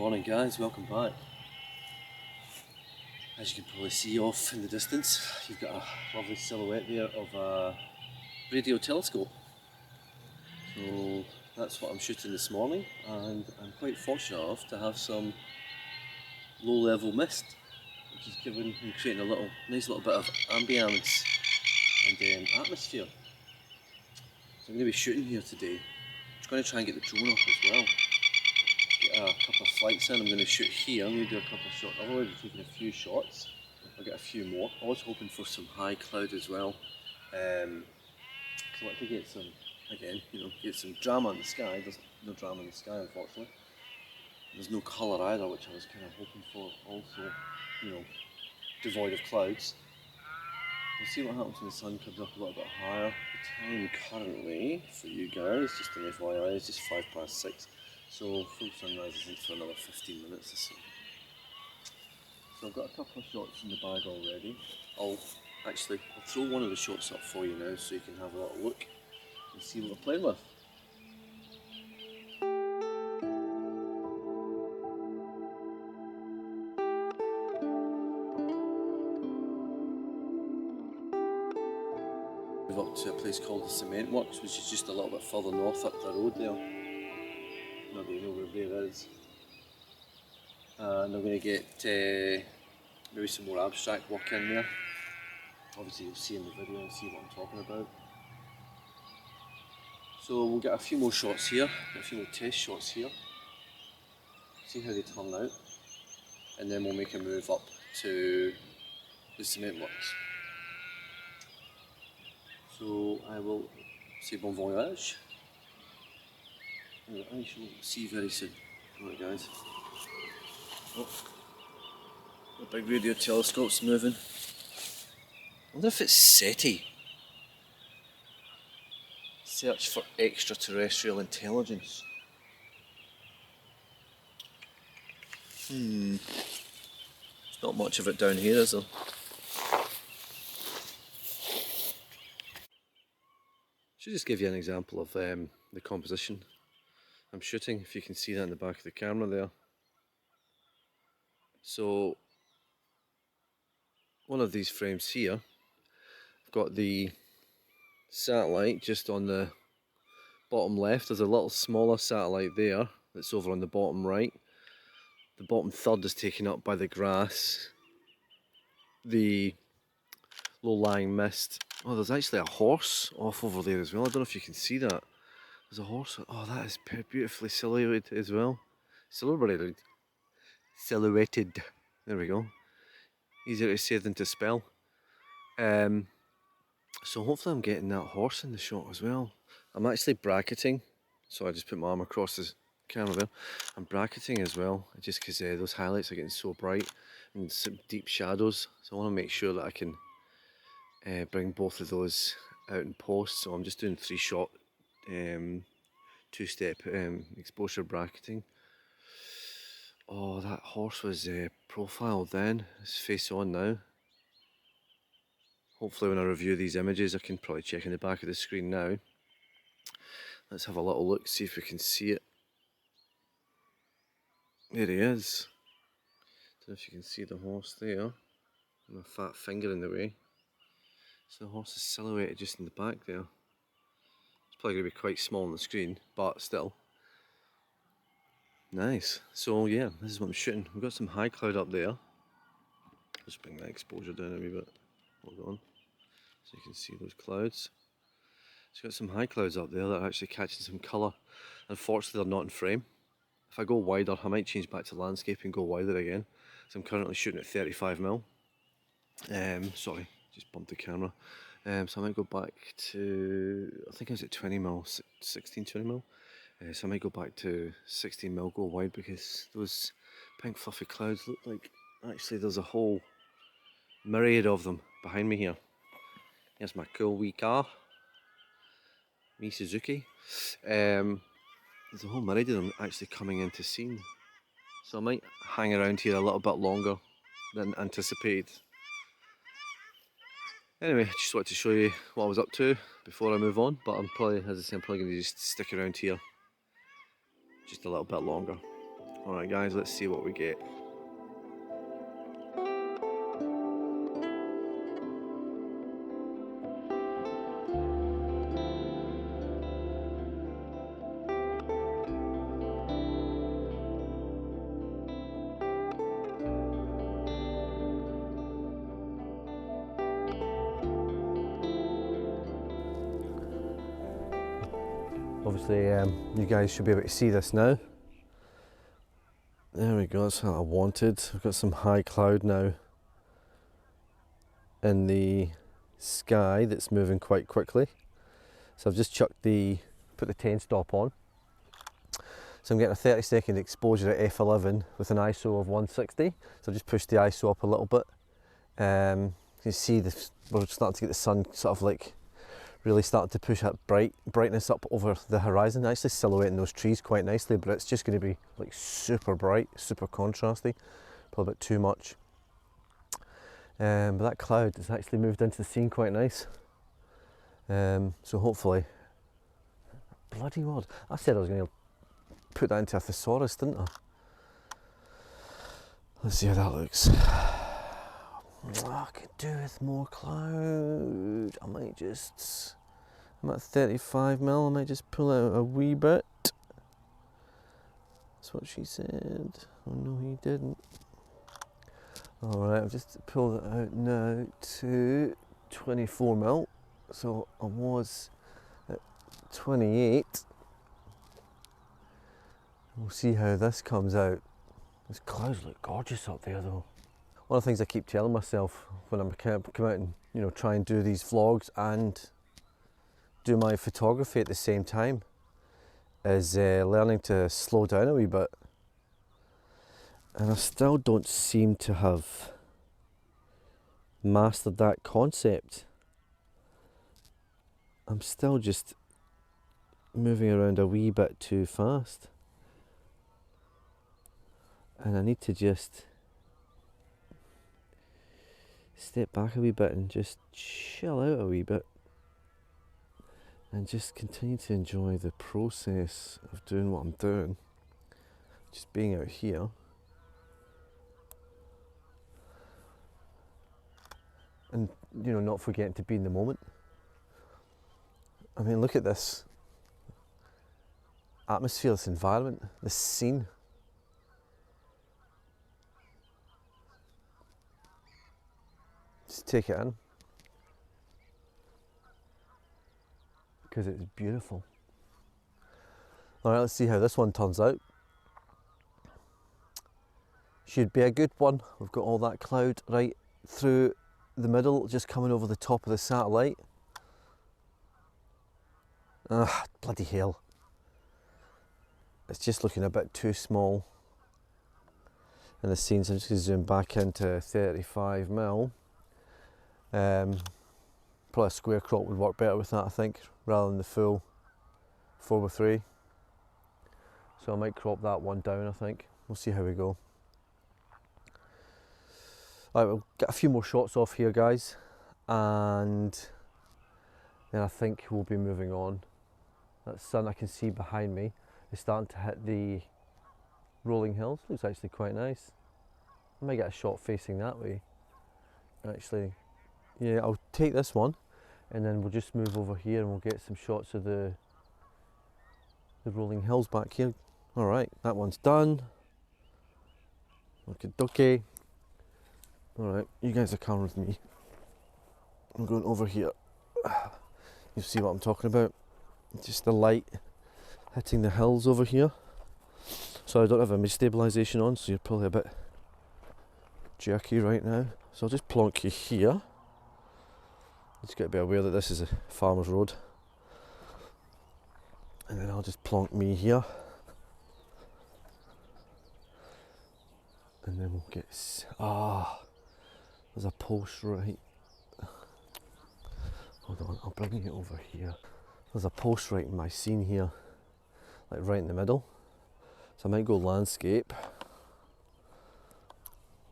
Morning guys, welcome back. As you can probably see off in the distance, you've got a lovely silhouette there of a radio telescope. So that's what I'm shooting this morning, and I'm quite fortunate enough to have some low level mist, which is giving and creating a nice little bit of ambience and atmosphere. So I'm going to be shooting here today. I'm going to try and get the drone up as well. Get a couple of flights in. I'm going to shoot here. I'm going to do a couple of shots. I've already taken a few shots. I'll get a few more. I was hoping for some high cloud as well, because I want to get some, again, get some drama in the sky. There's no drama in the sky, unfortunately. There's no colour either, which I was kind of hoping for. Also, devoid of clouds. We'll see what happens when the sun comes up a little bit higher. The time currently for you guys, just an FYI, is just 6:05. So full sunrise isn't for another 15 minutes or so. So I've got a couple of shots in the bag already. I'll throw one of the shots up for you now so you can have a little look and see what we're playing with. Move up to a place called the Cement Works, which is just a little bit further north up the road there. Not that you know where there is. And I'm going to get maybe some more abstract work in there. Obviously you'll see in the video and see what I'm talking about. So we'll get a few more shots here, a few more test shots here, see how they turn out, and then we'll make a move up to the Cement Works. So I will say bon voyage, and I shall see you very soon. Alright guys. Oh, the big radio telescope's moving. I wonder if it's SETI. Search for extraterrestrial intelligence. There's not much of it down here, is there? Should just give you an example of the composition I'm shooting, if you can see that in the back of the camera there. So one of these frames here, I've got the satellite just on the bottom left. There's a little smaller satellite there that's over on the bottom right. The bottom third is taken up by the grass, the low-lying mist. Oh, there's actually a horse off over there as well. I don't know if you can see that. There's a horse. Oh, that is beautifully silhouetted as well. Silhouetted. There we go. Easier to say than to spell. So hopefully I'm getting that horse in the shot as well. I'm actually bracketing. So I just put my arm across the camera there. I'm bracketing as well, just because those highlights are getting so bright and some deep shadows. So I want to make sure that I can bring both of those out in post. So I'm just doing 3-shot two-step exposure bracketing. Oh, that horse was profiled then. It's face on now. Hopefully when I review these images I can probably check in the back of the screen now. Let's have a little look, see if we can see it. There he is. Don't know if you can see the horse there. My fat finger in the way. So the horse is silhouetted just in the back there. It's probably going to be quite small on the screen, but still. Nice. So yeah, this is what I'm shooting. We've got some high cloud up there. Just bring that exposure down a wee bit. Hold on. So you can see those clouds. So we've got some high clouds up there that are actually catching some colour. Unfortunately they're not in frame. If I go wider, I might change back to landscape and go wider again. So I'm currently shooting at 35mm. Sorry, just bumped the camera. So I might go back to, I think I was at 20mm, 16-20mm. So I might go back to 16mm, go wide, because those pink fluffy clouds look like, actually there's a whole myriad of them behind me here. Here's my cool wee car, me Suzuki. There's a whole myriad of them actually coming into scene. So I might hang around here a little bit longer than anticipated. Anyway, just wanted to show you what I was up to before I move on, but I'm probably, as I say, I'm probably going to just stick around here just a little bit longer. Alright guys, let's see what we get. Obviously, you guys should be able to see this now. There we go, that's what I wanted. I've got some high cloud now in the sky that's moving quite quickly. So I've just put the 10 stop on. So I'm getting a 30-second exposure at f11 with an ISO of 160. So I've just pushed the ISO up a little bit. You can see we're starting to get the sun sort of like really starting to push that brightness up over the horizon, actually silhouetting those trees quite nicely, but it's just going to be like super bright, super contrasty, probably a bit too much. But that cloud has actually moved into the scene quite nice. So hopefully, bloody word, I said I was going to put that into a thesaurus, didn't I? Let's see how that looks. I could do with more cloud. I'm at 35mm, I might just pull out a wee bit. That's what she said. Oh no, he didn't. Alright, I've just pulled it out now to 24mm. So I was at 28. We'll see how this comes out. Those clouds look gorgeous up there though. One of the things I keep telling myself when I'm come out and try and do these vlogs and do my photography at the same time is learning to slow down a wee bit. And I still don't seem to have mastered that concept. I'm still just moving around a wee bit too fast. And I need to just step back a wee bit and just chill out a wee bit and just continue to enjoy the process of doing what I'm doing, just being out here. And not forgetting to be in the moment. I mean, look at this atmosphere, this environment, this scene. Just take it in, because it's beautiful. Alright, let's see how this one turns out. Should be a good one. We've got all that cloud right through the middle, just coming over the top of the satellite. Ah, bloody hell. It's just looking a bit too small in the scene, so I'm just going to zoom back into 35mm. Probably a square crop would work better with that, I think, rather than the full 4:3. So I might crop that one down, I think. We'll see how we go. Alright, we'll get a few more shots off here, guys, and then I think we'll be moving on. That sun I can see behind me is starting to hit the rolling hills. Looks actually quite nice. I might get a shot facing that way. Actually, yeah, I'll take this one and then we'll just move over here and we'll get some shots of the rolling hills back here. Alright, that one's done. Okie dokie. Alright, you guys are coming with me. I'm going over here. You see what I'm talking about? Just the light hitting the hills over here. So I don't have image stabilisation on, so you're probably a bit jerky right now. So I'll just plonk you here. Just got to be aware that this is a farmer's road. And then I'll just plonk me here. And then we'll get, there's a post right. Hold on, I'll bring it over here. There's a post right in my scene here, like right in the middle. So I might go landscape.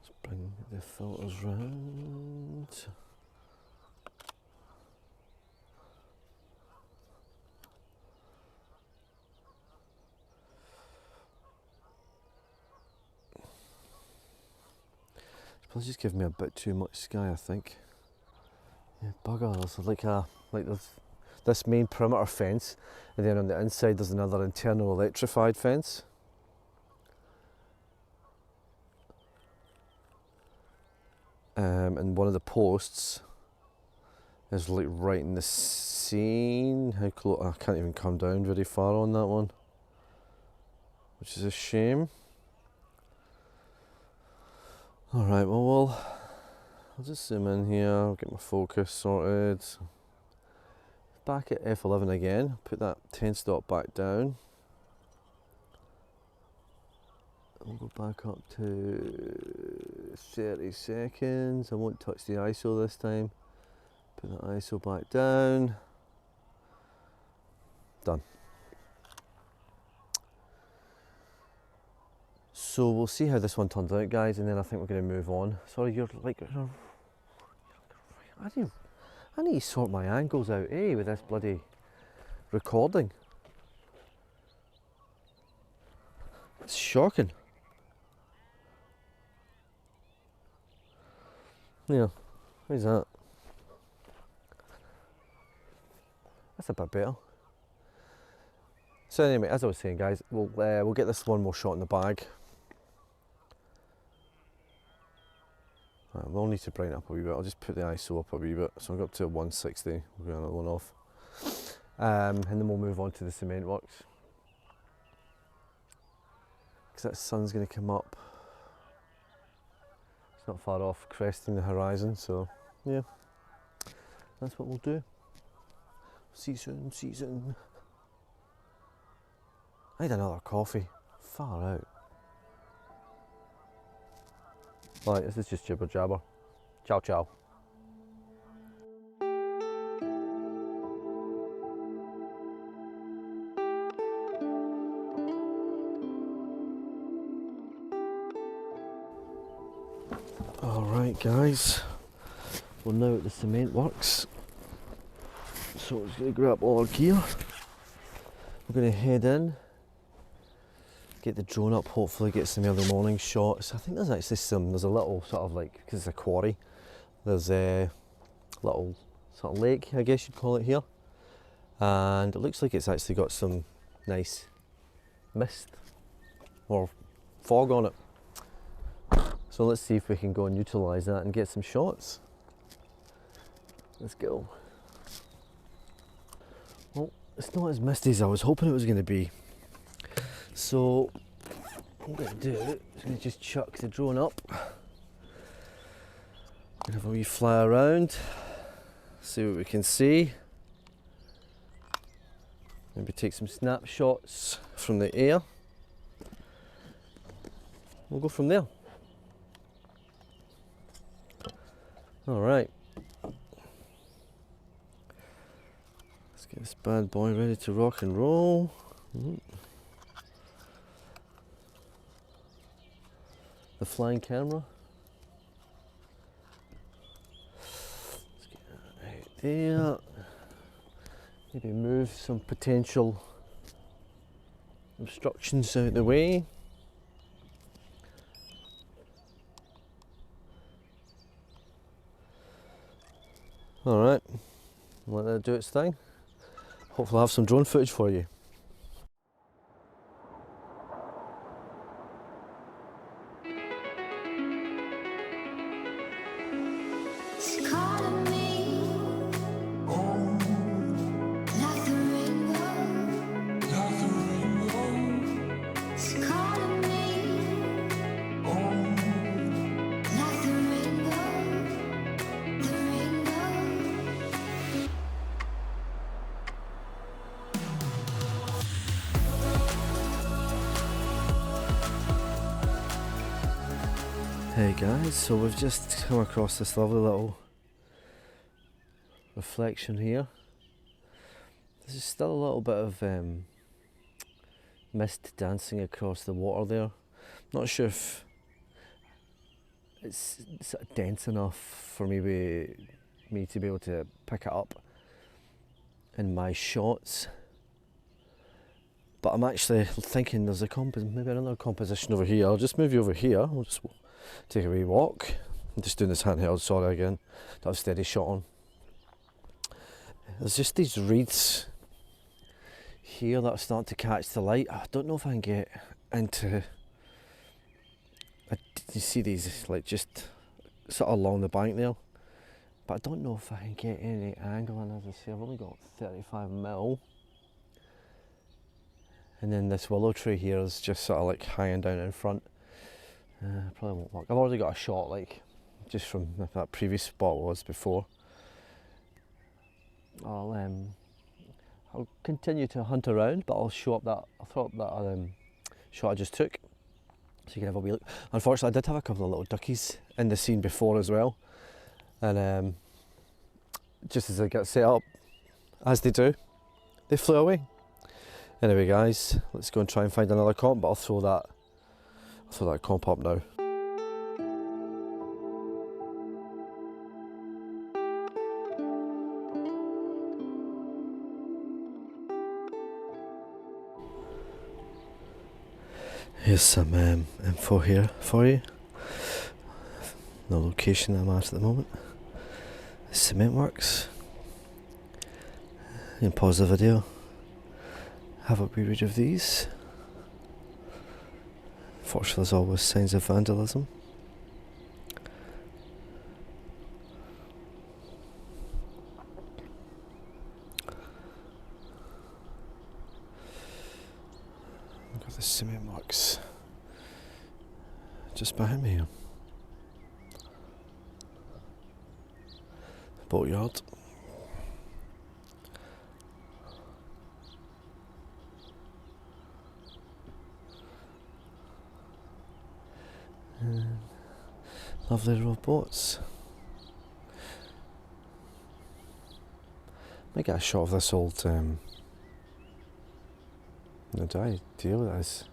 Let's bring the filters round. It's just giving me a bit too much sky, I think. Yeah, bugger, there's this main perimeter fence, and then on the inside there's another internal electrified fence. And one of the posts is like right in the scene. How close? I can't even come down very far on that one, which is a shame. Alright, well, I'll just zoom in here, I'll get my focus sorted. Back at F11 again, put that 10 stop back down. We'll go back up to 30 seconds. I won't touch the ISO this time. Put the ISO back down. Done. So we'll see how this one turns out, guys, and then I think we're going to move on. Sorry, you're like, I need to sort my angles out, with this bloody recording. It's shocking. Yeah, how's that? That's a bit better. So anyway, as I was saying, guys, we'll get this one more shot in the bag. Right, we'll need to brighten up a wee bit. I'll just put the ISO up a wee bit. So I'll go up to 160. We'll get another one off, and then we'll move on to the cement works, because that sun's going to come up. It's not far off, cresting the horizon. So yeah, that's what we'll do. See you soon. See you soon. I need another coffee. Far out. Right, this is just jibber jabber. Ciao, ciao. Alright, guys. We're now at the cement works. So I'm just going to grab all our gear. We're going to head in. Get the drone up, hopefully get some early morning shots. I think there's actually there's a little sort of like, because it's a quarry, there's a little sort of lake, I guess you'd call it here. And it looks like it's actually got some nice mist or fog on it. So let's see if we can go and utilise that and get some shots. Let's go. Well, it's not as misty as I was hoping it was going to be. So what I'm going to do is going to just chuck the drone up and have a wee fly around, see what we can see. Maybe take some snapshots from the air. We'll go from there. Alright. Let's get this bad boy ready to rock and roll. The flying camera. Let's get that out there. Maybe move some potential obstructions out the way. Alright, let that do its thing. Hopefully I'll have some drone footage for you. Hey guys, so we've just come across this lovely little reflection here. There's still a little bit of mist dancing across the water there. Not sure if it's sort of dense enough for me to be able to pick it up in my shots. But I'm actually thinking there's maybe another composition over here. I'll just move you over here. We'll just take a wee walk. I'm just doing this handheld, sorry again, that I've steady shot on. There's just these reeds here that are starting to catch the light. I don't know if I can get into, you see these like just sort of along the bank there, but I don't know if I can get any angle on. As I say, I've only got 35mm, and then this willow tree here is just sort of like hanging down in front. Probably won't work. I've already got a shot like just from that previous spot was before. I'll continue to hunt around, but I'll throw up that shot I just took, so you can have a wee look. Unfortunately, I did have a couple of little duckies in the scene before as well, and just as I got set up, as they do, they flew away. Anyway, guys, let's go and try and find another comp, but I'll throw that comp up now. Here's some info here for you. The location I'm at the moment. The cement works. You can pause the video. Have a wee read of these. Fortunately, there's always signs of vandalism. Look at the cement marks just behind me here. Boatyard. And lovely row of boats. Might get a shot of this old no, do I deal with this?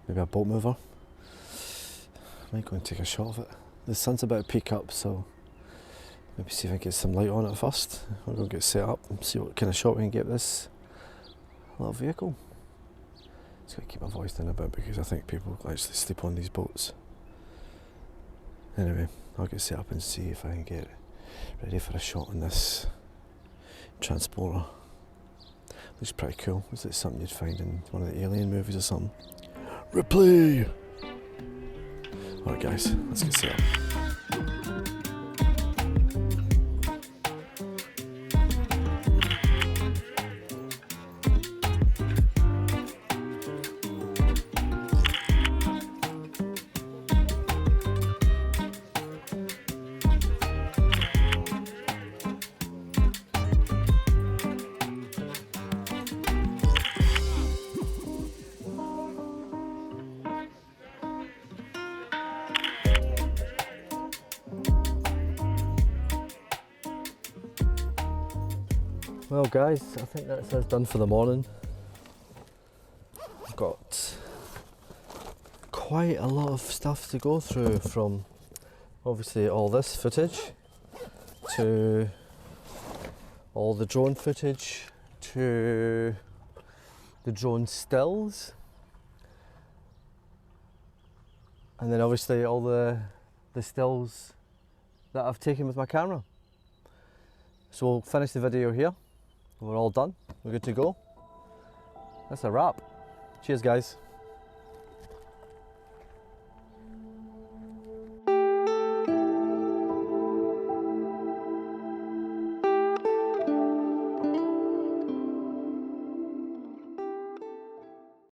Maybe a boat mover. I might go and take a shot of it. The sun's about to peak up, so maybe see if I can get some light on it first. I'll go get set up and see what kind of shot we can get this little vehicle. Just gotta keep my voice down a bit because I think people actually sleep on these boats. Anyway, I'll get set up and see if I can get ready for a shot on this transporter. Looks pretty cool. Looks like something you'd find in one of the Alien movies or something. Replay! Alright guys, let's get set up. Well guys, I think that's us done for the morning. I've got quite a lot of stuff to go through, from obviously all this footage to all the drone footage to the drone stills, and then obviously all the stills that I've taken with my camera. So we'll finish the video here. We're all done, we're good to go. That's a wrap. Cheers guys.